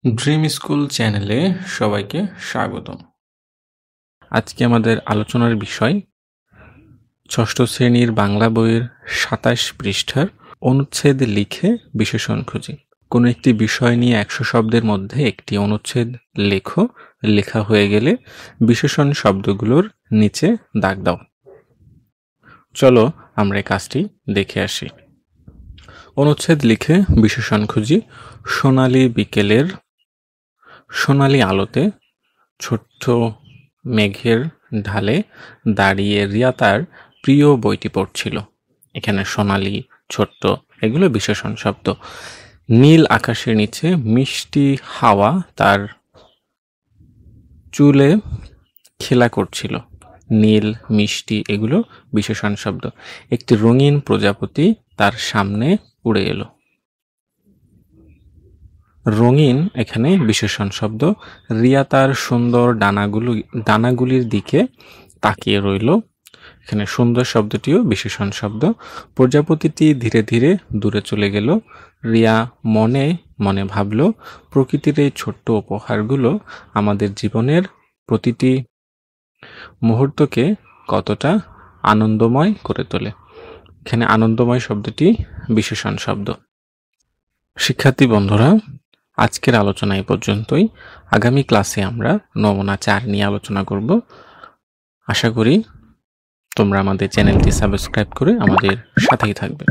Dream school চ্যানেলে সবাইকে স্বাগতম। আজকে আমাদের আলোচনার বিষয় ষষ্ঠ শ্রেণীর বাংলা বইয়ের ২৭ পৃষ্ঠার অনুচ্ছেদ লিখে বিশেষণ খুঁজি। কোনো একটি বিষয় নিয়ে ১০০ শব্দের মধ্যে একটি অনুচ্ছেদ লেখো। লেখা হয়ে গেলে বিশেষণ শব্দগুলোর নিচে দাগ দাও। চলো আমরা এই কাজটি দেখে আসি। অনুচ্ছেদ লিখে বিশেষণ খুঁজি। সোনালি বিকেলের সোনালি আলোতে ছোট্ট মেঘের ঢালে দাঁড়িয়ে রিয়া তার প্রিয় বইটি পড়ছিল। এখানে সোনালি, ছোট্ট এগুলো বিশেষণ শব্দ। নীল আকাশের নিচে মিষ্টি হাওয়া তার চুলে খেলা করছিল। নীল, মিষ্টি এগুলো বিশেষণ শব্দ। একটি রঙিন প্রজাপতি তার সামনে উড়ে এলো। রঙিন এখানে বিশেষণ শব্দ। রিয়া তার সুন্দর ডানাগুলির দিকে তাকিয়ে রইল। এখানে সুন্দর শব্দটিও বিশেষণ শব্দ। প্রজাপতিটি ধীরে ধীরে দূরে চলে গেল। রিয়া মনে মনে ভাবল, প্রকৃতির এই ছোট্ট উপহারগুলো আমাদের জীবনের প্রতিটি মুহূর্তকে কতটা আনন্দময় করে তোলে। এখানে আনন্দময় শব্দটি বিশেষণ শব্দ। শিক্ষার্থী বন্ধুরা, আজকের আলোচনা এই পর্যন্তই। আগামী ক্লাসে আমরা নমুনা ৪ নিয়ে আলোচনা করব। আশা করি তোমরা আমাদের চ্যানেলটি সাবস্ক্রাইব করে আমাদের সাথেই থাকবে।